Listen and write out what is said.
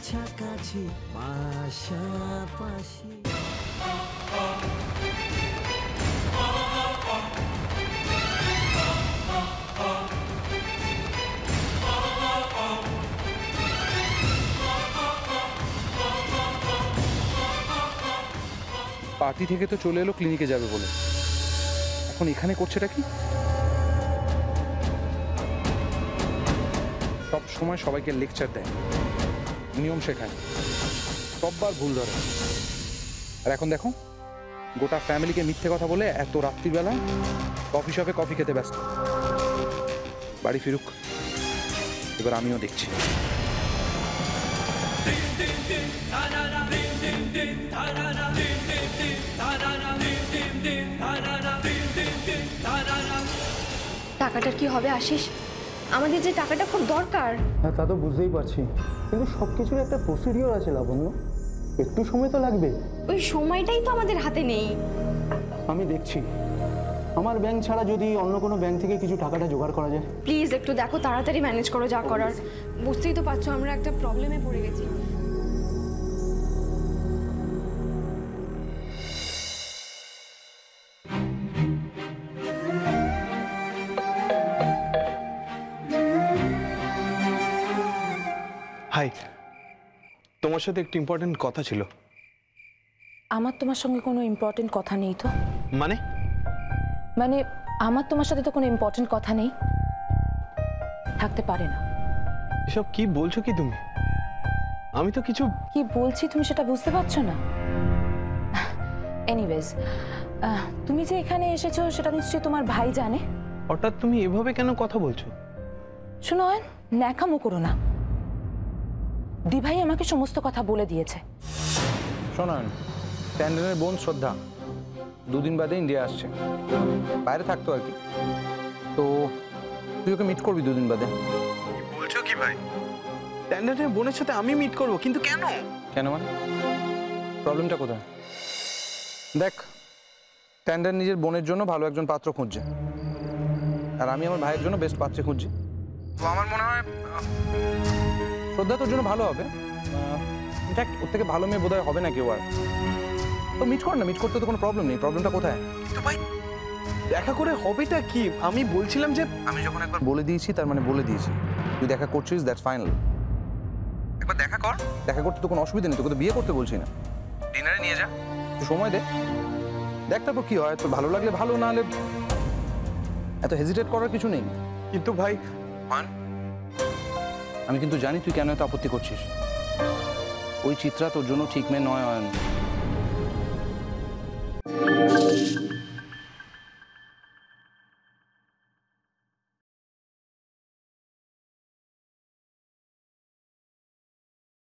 কাছাকাছি পাশাপাশি। পার্টি থেকে তো চলে এলো ক্লিনিকে যাবে বলে, এখন এখানে করছেটা কি? সব সময় সবাইকে লেকচার দেয়, নিয়ম শেখায়, সববার ভুল ধরে। আর এখন দেখো গোটা ফ্যামিলিকে মিথ্যে কথা বলে এত রাত্রিবেলা কফি শপে কফি খেতে ব্যস্ত। বাড়ি ফিরুক, এবার আমিও দেখছি। টাকাটার কি হবে আশিস? আমাদের যে টাকাটা খুব দরকার। হ্যাঁ, তা তো বুঝতেই পারছি, কিন্তু সব কিছুর একটা প্রসিডিওর আছে লাবণ্য, একটু সময় তো লাগবে। ওই সময়টাই তো আমাদের হাতে নেই। আমি দেখছি আমার ব্যাংক ছাড়া যদি অন্য কোনো ব্যাংক থেকে কিছু টাকাটা জোগাড় করা যায়। প্লিজ একটু দেখো, তাড়াতাড়ি ম্যানেজ করো যা করার। বুঝতেই তো পারছো আমরা একটা প্রবলেমে পড়ে গেছি। হাই, তোমার সাথে একটু ইম্পর্টেন্ট কথা ছিল। আমার তোমার সঙ্গে কোনো ইম্পর্টেন্ট কথা নেই তো। মানে আমার তোমার সাথে তো কোনো ইম্পর্টেন্ট কথা নেই, থাকতে পারে না। এসব কি বলছো কি তুমি? আমি তো কিছু কি বলছি তুমি সেটা বুঝতে পারছো না? এনিওয়েজ, তুমি যে এখানে এসেছো সেটা নিশ্চয়ই তোমার ভাই জানে। হঠাৎ তুমি এভাবে কেন কথা বলছো? শোনো, ন্যাকামো করো না। দিভাই আমাকে সমস্ত কথা বলে দিয়েছে। শোনান, ট্যান্ডনের বোন শ্রদ্ধা দুদিন বাদে ইন্ডিয়া আসছে, বাইরে থাকতো আর কি। তো তুই ওকে মিট করবি দুদিন বাদে। বলছো কি ভাই? ট্যান্ডনের বোনের সাথে আমি মিট করব, কিন্তু কেন? কেন মানে? প্রবলেমটা কোথায়? দেখ, ট্যান্ডন নিজের বোনের জন্য ভালো একজন পাত্র খুঁজছে, আর আমি আমার ভাইয়ের জন্য বেস্ট পাত্রে খুঁজছি। তো আমার মনে হয় শ্রদ্ধা তোর জন্য ভালো হবে। ইনফ্যাক্ট ওর থেকে ভালো মেয়ে বোধহয় হবে না কেউ আর। তো মিট কর না, মিট করতে তো কোনো প্রবলেম নেই। প্রবলেমটা কোথায়? কিন্তু ভাই দেখা করে হবেটা কি? আমি বলছিলাম যে আমি যখন একবার বলে দিয়েছি তার মানে বলে দিয়েছি। তুই দেখা করছিস, দ্যাটস ফাইনাল। একবার দেখা কর, দেখা করতে তো কোনো অসুবিধা নেই, তোকে তো বিয়ে করতে বলছি না। ডিনারে নিয়ে যা, একটু সময় দে, দেখ তারপর কি হয়। তোর ভালো লাগলে ভালো, না হলে এত হেজিটেট করার কিছু নেই। কিন্তু ভাই আমি কিন্তু জানি তুই কেন এত আপত্তি করছিস। ওই চিত্রা তোর জন্য ঠিক মেয়ে নয়।